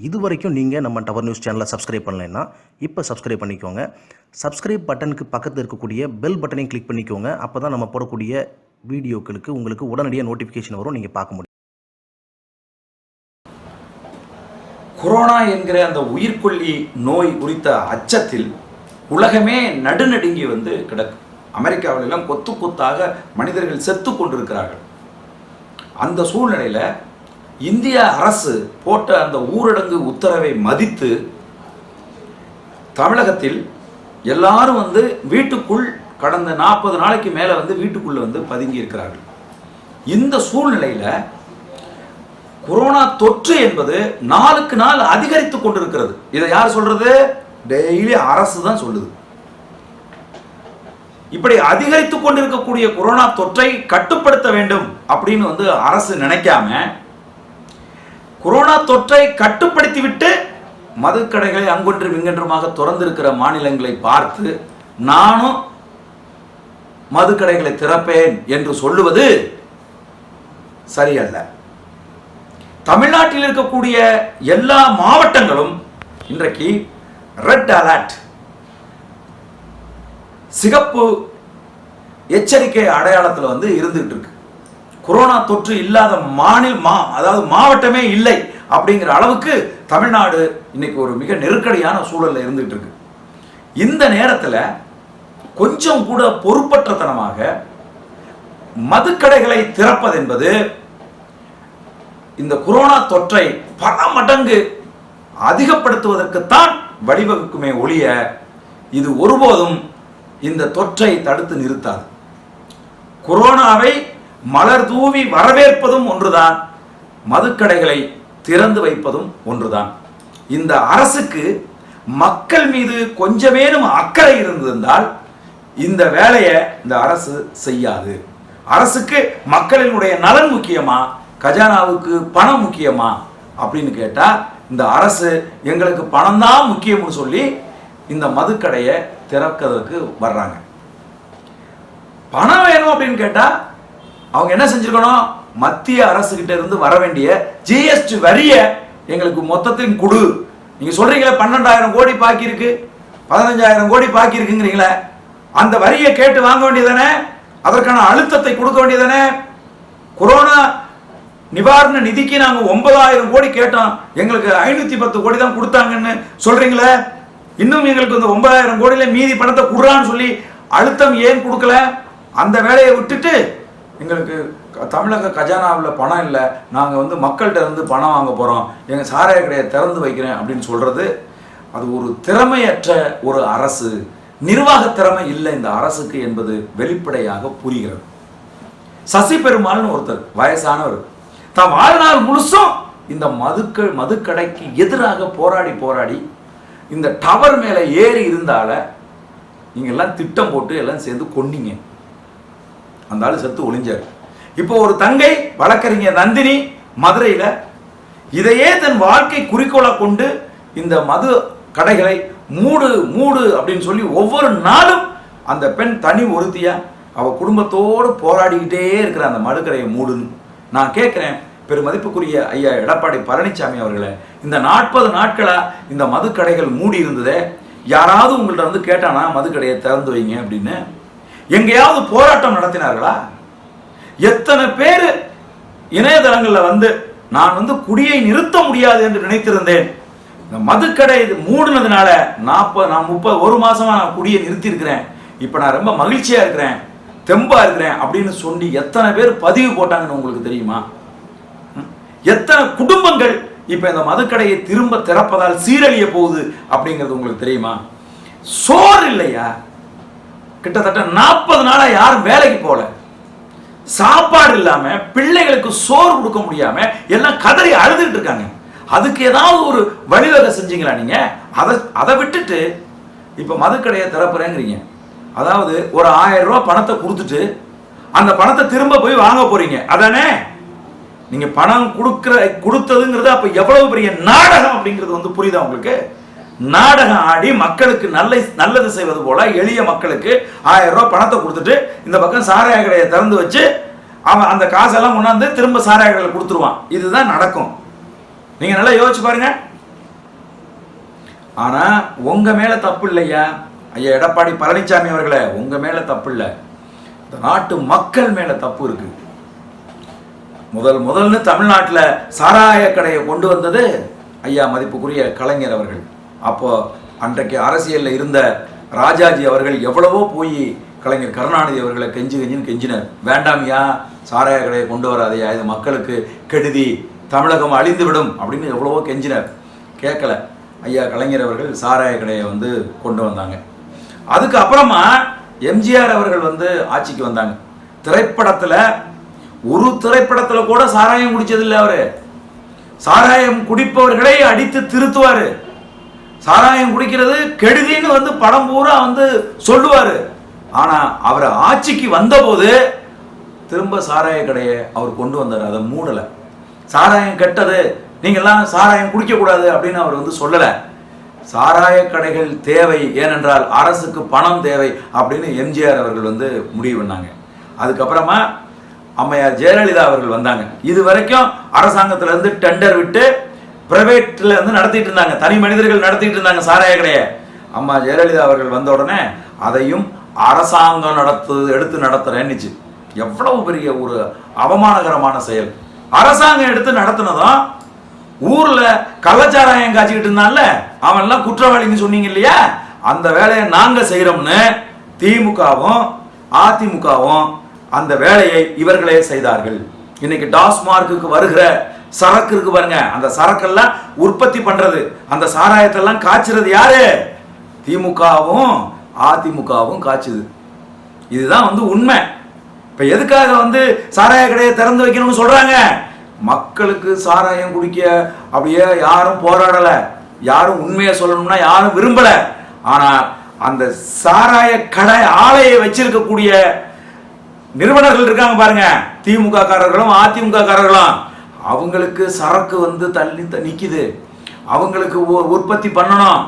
இது வரைக்கும் நீங்கள் நம்ம டவர் நியூஸ் சேனலை சப்ஸ்கிரைப் பண்ணலைன்னா இப்போ சப்ஸ்கிரைப் பண்ணிக்கோங்க. சப்ஸ்கிரைப் பட்டனுக்கு பக்கத்தில் இருக்கக்கூடிய பெல் பட்டனையும் கிளிக் பண்ணிக்கோங்க. அப்போ தான் நம்ம போடக்கூடிய வீடியோக்களுக்கு உங்களுக்கு உடனடியாக நோட்டிஃபிகேஷன் வரும், நீங்கள் பார்க்க முடியும். கொரோனா என்கிற அந்த உயிர்கொல்லி நோய் குறித்த அச்சத்தில் உலகமே நடுநடுங்கி கிடக்கு. அமெரிக்காவிலெல்லாம் கொத்து கொத்தாக மனிதர்கள் செத்து கொண்டிருக்கிறார்கள். அந்த சூழ்நிலையில் இந்திய அரசு போட்ட அந்த ஊரடங்கு உத்தரவை மதித்து தமிழகத்தில் எல்லாரும் வீட்டுக்குள் கடந்த 40 நாளைக்கு மேலே வீட்டுக்குள்ள பதுங்கி இருக்கிறார்கள். இந்த சூழ்நிலையில் கொரோனா தொற்று என்பது நாளுக்கு நாள் அதிகரித்து கொண்டிருக்கிறது. இதை யார் சொல்றது? டெய்லி அரசு தான் சொல்லுது. இப்படி அதிகரித்து கொண்டிருக்கக்கூடிய கொரோனா தொற்றை கட்டுப்படுத்த வேண்டும் அப்படின்னு அரசு நினைக்காம கொரோனா தொற்றை கட்டுப்படுத்திவிட்டு மதுக்கடைகளை அங்கொன்றும் இங்கொன்றுமாக திறந்திருக்கிற மாநிலங்களை பார்த்து நானும் மதுக்கடைகளை திறப்பேன் என்று சொல்லுவது சரியல்ல. தமிழ்நாட்டில் இருக்கக்கூடிய எல்லா மாவட்டங்களும் இன்றைக்கு ரெட் அலர்ட், சிகப்பு எச்சரிக்கை அடையாளத்தில் இருந்துகிட்டு இருக்கு. கொரோனா தொற்று இல்லாத அதாவது மாவட்டமே இல்லை அப்படிங்கிற அளவுக்கு தமிழ்நாடு இன்னைக்கு ஒரு மிக நெருக்கடியான சூழல்ல இருந்துகிட்டு இருக்கு. இந்த நேரத்தில் கொஞ்சம் கூட பொறுப்பற்றத்தனமாக மதுக்கடைகளை திறப்பது என்பது இந்த கொரோனா தொற்றை பல மடங்கு அதிகப்படுத்துவதற்குத்தான் வழிவகுக்குமே ஒழிய இது ஒருபோதும் இந்த தொற்றை தடுத்து நிறுத்தாது. கொரோனாவை மலர் தூவி வரவேற்பதும் ஒன்றுதான், மதுக்கடைகளை திறந்து வைப்பதும் ஒன்றுதான். இந்த அரசுக்கு மக்கள் மீது கொஞ்சமேனும் அக்கறை இருந்திருந்தால் இந்த வேலையை இந்த அரசு செய்யாது. அரசுக்கு மக்களினுடைய நலன் முக்கியமா, கஜானாவுக்கு பணம் முக்கியமா அப்படின்னு கேட்டா இந்த அரசு எங்களுக்கு பணம் தான் முக்கியம்னு சொல்லி இந்த மதுக்கடையை திறக்கிறதுக்கு வர்றாங்க. பணம் வேணும் அப்படின்னு கேட்டா அவங்க என்ன செஞ்சிருக்கணும்? மத்திய அரசு கிட்ட இருந்து வர வேண்டிய ஜிஎஸ்டி வரிய எங்களுக்கு மொத்தத்தையும் கொடு. நீங்க சொல்றீங்களே 12,000 கோடி பாக்கி இருக்கு, 15,000 கோடி பாக்கி இருக்குங்கிறீங்களே, அந்த வரியை கேட்டு வாங்க வேண்டியதானே? அதற்கான அழுத்தத்தை கொடுக்க வேண்டியதானே? கொரோனா நிவாரண நிதிக்கு நாங்க 9,000 கோடி கேட்டோம், எங்களுக்கு 510 கோடி தான் கொடுத்தாங்கன்னு சொல்றீங்களே, இன்னும் எங்களுக்கு இந்த 9,000 கோடியில மீதி பணத்தை கொடுறான்னு சொல்லி அழுத்தம் ஏன் கொடுக்கல? அந்த வேலையை விட்டுட்டு எங்களுக்கு தமிழக கஜானாவில் பணம் இல்லை, நாங்கள் மக்கள்கிட்ட இருந்து பணம் வாங்க போகிறோம், எங்கள் சாராய கடையை திறந்து வைக்கிறேன் அப்படின்னு சொல்கிறது அது ஒரு திறமையற்ற ஒரு அரசு, நிர்வாக திறமை இல்லை இந்த அரசுக்கு என்பது வெளிப்படையாக புரிகிறது. சசி பெருமாள்னு ஒருத்தர் வயசானவர் தான் வாழ்நாள் முழுசும் இந்த மதுக்கடைக்கு எதிராக போராடி இந்த டவர் மேலே ஏறி இருந்தால நீங்க எல்லாம் திட்டம் போட்டு எல்லாம் சேர்ந்து கொண்டீங்க. அந்த ஆளு செத்து ஒளிஞ்சார். இப்போ ஒரு தங்கை வழக்கறிஞர் நந்தினி மதுரையில் இதையே தன் வாழ்க்கை குறிக்கோளாக கொண்டு இந்த மது கடைகளை மூடு அப்படின்னு சொல்லி ஒவ்வொரு நாளும் அந்த பெண் தனி ஒருத்தியா அவ குடும்பத்தோடு போராடிக்கிட்டே இருக்கிற அந்த மதுக்கடையை மூடுன்னு நான் கேட்கிறேன். பெருமதிப்புக்குரிய ஐயா எடப்பாடி பழனிசாமி அவர்களே, இந்த 40 நாட்களா இந்த மதுக்கடைகள் மூடி இருந்ததே, யாராவது உங்கள்கிட்ட கேட்டானா மதுக்கடையை திறந்து வைங்க அப்படின்னு? எங்கேயாவது போராட்டம் நடத்தினார்களா? எத்தனை பேர் இணையதளங்கள்ல நான் குடியை நிறுத்த முடியாது என்று நினைத்திருந்தேன், இந்த மதுக்கடை மூடுனதுனால நான் 1 மாசமா நான் குடியை நிறுத்தி இருக்கிறேன், இப்ப நான் ரொம்ப மகிழ்ச்சியா இருக்கிறேன், தெம்பா இருக்கிறேன் அப்படின்னு சொல்லி எத்தனை பேர் பதிவு போட்டாங்கன்னு உங்களுக்கு தெரியுமா? எத்தனை குடும்பங்கள் இப்ப இந்த மதுக்கடையை திரும்ப திறப்பதால் சீரழிய போகுது அப்படிங்கிறது உங்களுக்கு தெரியுமா? சோறு இல்லையா? கிட்டத்தட்ட 40 நாளா யாரும் வேலைக்கு போல, சாப்பாடு இல்லாம பிள்ளைகளுக்கு சோறு கொடுக்க முடியாம எல்லாம் கதறி அழுதுட்டு இருக்காங்க. அதுக்கு ஏதாவது ஒரு வழிவகை செஞ்சீங்களா நீங்க? அதை விட்டுட்டு இப்ப மதுக்கடையை திறப்புறேங்கிறீங்க. அதாவது ஒரு 1000 ரூபாய் பணத்தை கொடுத்துட்டு அந்த பணத்தை திரும்ப போய் வாங்க போறீங்க, அதானே? நீங்க பணம் கொடுத்ததுங்கிறது அப்ப எவ்வளவு பெரிய நாடகம் அப்படிங்கிறது புரியுதா உங்களுக்கு? நாடகம் ஆடி மக்களுக்கு நல்லது செய்வது போல எளிய மக்களுக்கு 1000 ரூபாய் பணத்தை கொடுத்துட்டு இந்த பக்கம் சாராய கடையை திறந்து வச்சு அவன் அந்த காசெல்லாம் கொண்டாந்து திரும்ப சாராய கடையில் கொடுத்துருவான். இதுதான் நடக்கும். நீங்க நல்லா யோசிச்சு பாருங்க. ஆனா உங்க மேல தப்பு இல்லையா ஐயா எடப்பாடி பழனிசாமி அவர்களே, உங்க மேல தப்பு இல்லை, இந்த நாட்டு மக்கள் மேல தப்பு இருக்கு. முதல்னு தமிழ்நாட்டில் சாராய கடையை கொண்டு வந்தது ஐயா மதிப்புக்குரிய கலைஞர் அவர்கள். அப்போ அன்றைக்கு அரசியலில் இருந்த ராஜாஜி அவர்கள் எவ்வளவோ போய் கலைஞர் கருணாநிதி அவர்களை கெஞ்சினர். வேண்டாமையா, சாராய கடையை கொண்டு வராதையா, இது மக்களுக்கு கெடுதி, தமிழகம் அழிந்து விடும் அப்படின்னு எவ்வளவோ கெஞ்சினர். கேட்கல. ஐயா கலைஞர் அவர்கள் சாராய கடையை கொண்டு வந்தாங்க. அதுக்கு அப்புறமா எம்ஜிஆர் அவர்கள் ஆட்சிக்கு வந்தாங்க. ஒரு திரைப்படத்தில் கூட சாராயம் குடிச்சதில்லை. அவரு சாராயம் குடிப்பவர்களை அடித்து திருத்துவாரு. சாராயம் குடிக்கிறது கெடுதின்னு படம் பூரா சொல்லுவாரு. ஆனா அவர் ஆட்சிக்கு வந்தபோது திரும்ப சாராய கடையை அவர் கொண்டு வந்தார். அதை மூடல. சாராயம் கெட்டது, நீங்கெல்லாம் சாராயம் குடிக்க கூடாது அப்படின்னு அவர் சொல்லல. சாராய கடைகள் தேவை, ஏனென்றால் அரசுக்கு பணம் தேவை அப்படின்னு எம்ஜிஆர் அவர்கள் முடிவு பண்ணாங்க. அதுக்கப்புறமா அம்மையார் ஜெயலலிதா அவர்கள் வந்தாங்க. இது வரைக்கும் அரசாங்கத்துல இருந்து டெண்டர் விட்டு பிரைவேட்ல நடத்திட்டு இருந்தாங்க, தனி மனிதர்கள் நடத்திட்டு இருந்தாங்க சாராய கடையை. அம்மா ஜெயலலிதா அவர்கள் வந்த உடனே அதையும் அரசாங்கம் எடுத்து நடத்துறேன்னுச்சு. எவ்வளவு பெரிய ஒரு அவமானகரமான செயல். அரசாங்கம் எடுத்து நடத்தினதும் ஊர்ல கள்ளச்சாராயம் காய்ச்சிக்கிட்டு இருந்தான்ல, அவன் எல்லாம் குற்றவாளின்னு சொன்னீங்க இல்லையா, அந்த வேலையை நாங்க செய்யறோம்னு திமுகவும் அதிமுகவும் அந்த வேலையை இவர்களே செய்தார்கள். இன்னைக்கு டாஸ்மார்க்கு வருகிற சரக்கு இருக்கு பாருங்க, அந்த சரக்கெல்லாம் உற்பத்தி பண்றது, அந்த சாராயத்தெல்லாம் காய்ச்சறது யாரு? திமுகவும் அதிமுகவும் காய்ச்சுது. இதுதான் உண்மை. இப்ப எதுக்காக சாராய கடையை திறந்து வைக்கணும்னு சொல்றாங்க? மக்களுக்கு சாராயம் குடிக்க அப்படியே யாரும் போராடல, யாரும் உண்மையை சொல்லணும்னா யாரும் விரும்பல. ஆனா அந்த சாராய கடை ஆலையை வச்சிருக்கக்கூடிய நிறுவனர்கள் இருக்காங்க பாருங்க, திமுக காரர்களும் அதிமுக காரர்களும், அவங்களுக்கு சரக்கு தள்ளி நிக்குது. அவங்களுக்கு உற்பத்தி பண்ணணும்.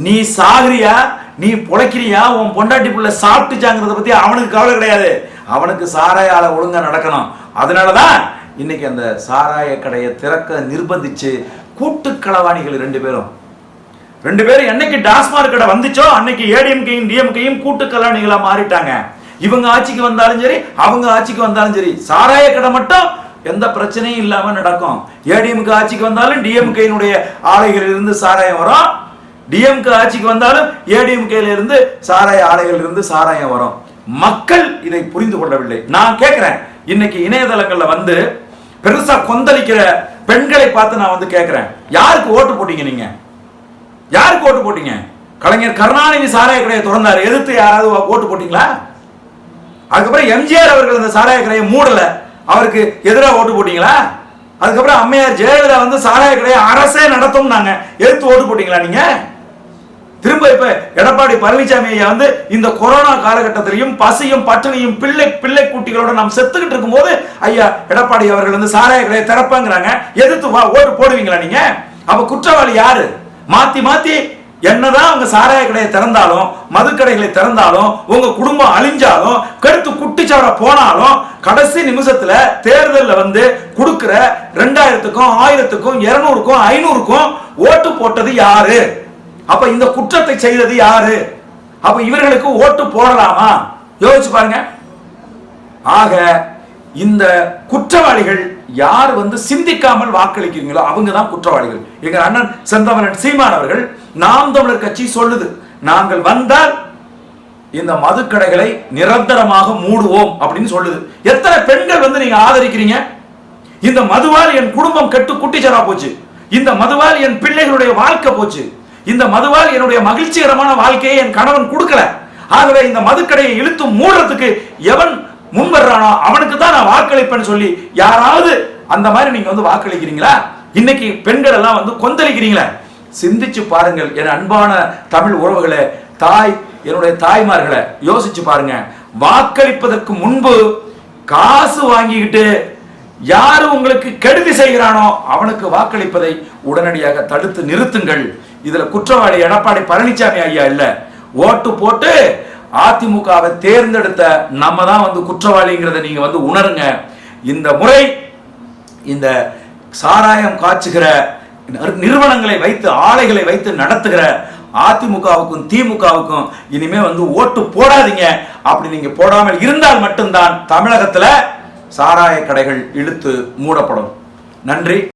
நீ சாகுறியா, நீ பொழைக்கிறியா, உன் பொண்டாட்டி புள்ள சாப்பிட்டுச்சாங்கிறத பத்தி அவனுக்கு கவலை கிடையாது. அவனுக்கு சாராய ஆலை ஒழுங்கா நடக்கணும். அதனாலதான் இன்னைக்கு அந்த சாராய கடையை திறக்க நிர்பந்திச்சு கூட்டு களவாணிகள் ரெண்டு பேரும் என்னைக்கு டாஸ்மார்க் கடை வந்துச்சோ அன்னைக்கு ஏடிஎம்கையும் டிஎம்கையும் கூட்டு களவாணிகளா மாறிட்டாங்க. இவங்க ஆட்சிக்கு வந்தாலும் சரி, அவங்க ஆட்சிக்கு வந்தாலும் சரி, சாராய கடை மட்டும் எந்த பிரச்சனையும் இல்லாம நடக்கும். ஏடிஎம்கே ஆட்சிக்கு வந்தாலும் டிஎம்கையினுடைய ஆலைகளில் இருந்து சாராயம் வரும், டிஎம்கே ஆட்சிக்கு வந்தாலும் ஏடிஎம்கேல இருந்து சாராய ஆலைகள் இருந்து சாராயம் வரும். மக்கள் இதை புரிந்து கொள்ளவில்லை. நான் கேட்கிறேன், இன்னைக்கு இணையதளங்கள்ல பெருசா கொந்தளிக்கிற பெண்களை பார்த்து நான் கேட்கிறேன், யாருக்கு ஓட்டு போட்டீங்க? நீங்க யாருக்கு ஓட்டு போட்டீங்க? கலைஞர் கருணாநிதி சாராய கடையை திறந்தாரு, எதிர்த்து யாராவது ஓட்டு போட்டீங்களா? அதுக்கப்புறம் எம்ஜிஆர் அவர்கள் அந்த சாராய கடையை மூடல, அவருக்கு எதிராக ஓட்டு போட்டீங்களா? அதுக்கப்புறம் அம்மையார் ஜெயலலிதா சாராய கடையை அரசே நடத்தும் நாங்க, எதிர்த்து ஓட்டு போட்டீங்களா நீங்க? திரும்ப இப்ப எடப்பாடி பழனிசாமி ஐயா இந்த கொரோனா காலகட்டத்திலையும் பசியும் பட்டினியும் பிள்ளை குட்டிகளோட நாம் செத்துக்கிட்டு இருக்கும் போது ஐயா எடப்பாடி அவர்கள் சாராய கடையை திறப்பாங்கிறாங்க, எதிர்த்து ஓட்டு போடுவீங்களா நீங்க? அப்ப குற்றவாளி யாரு? மாத்தி என்னதான் உங்க சாராய கடையை திறந்தாலும், மதுக்கடைகளை திறந்தாலும், உங்க குடும்பம் அழிஞ்சாலும், கருத்து குட்டிச்சாவர போனாலும், கடைசி நிமிஷத்துல தேர்தல்ல கொடுக்கிற 2000க்கும் 1000க்கும் 200க்கும் 500க்கும் ஓட்டு போட்டது யாரு? அப்ப இந்த குற்றத்தை செய்தது யாரு? அப்ப இவர்களுக்கு ஓட்டு போடலாமா? யோசிச்சு பாருங்க. ஆக இந்த குற்றவாளிகள் யார் சிந்திக்காமல் வாக்களிக்கிறீங்களோ அவங்க தான் குற்றவாளிகள். எங்க அண்ணன் செந்தமிழன் சீமான் அவர்கள் நாம் தமிழர் கட்சி சொல்லுது, நாங்கள் வந்தால் இந்த மதுக்கடைகளை நிரந்தரமாக மூடுவோம் அப்படின்னு சொல்லுது. எத்தனை பெண்கள் நீங்க ஆதரிக்கிறீங்க? இந்த மதுவால் என் குடும்பம் கெட்டு குட்டிச்சரா போச்சு, இந்த மதுவால் என் பிள்ளைகளுடைய வாழ்க்கை போச்சு, இந்த மதுவால் என்னுடைய மகிழ்ச்சிகரமான வாழ்க்கையை என் கணவன் கொடுக்கல, ஆகவே இந்த மதுக்கடையை இழுத்து மூடுறதுக்கு எவன் முன் வர்றானோ அவனுக்கு தான் நான் வாக்களிப்பேன்னு சொல்லி யாராவது அந்த மாதிரி நீங்க வாக்களிக்கிறீங்களா? இன்னைக்கு பெண்கள் எல்லாம் கொந்தளிக்கிறீங்களா? சிந்திச்சு பாருங்கள் என் அன்பான தமிழ் உறவுகளே, என்னுடைய தாய்மார்களை யோசிச்சு பாருங்க. வாக்களிப்பதற்கு முன்பு காசு வாங்கிக்கிட்டு யாரு உங்களுக்கு கெடுதி செய்கிறானோ அவனுக்கு வாக்களிப்பதை உடனடியாக தடுத்து நிறுத்துங்கள். இதுல குற்றவாளி எடப்பாடி பழனிசாமி ஐயா இல்ல. ஓட்டு போட்டு அதிமுகவை தேர்ந்தெடுத்த நம்ம தான் குற்றவாளிங்கிறத நீங்க உணருங்க. இந்த முறை இந்த சாராயம் காய்ச்சுகிற நிறுவனங்களை வைத்து ஆலைகளை வைத்து நடத்துகிற அதிமுகவுக்கும் திமுகவுக்கும் இனிமே ஓட்டு போடாதீங்க. அப்படி நீங்க போடாமல் இருந்தால் மட்டும்தான் தமிழகத்துல சாராய கடைகள் இழுத்து மூடப்படும். நன்றி.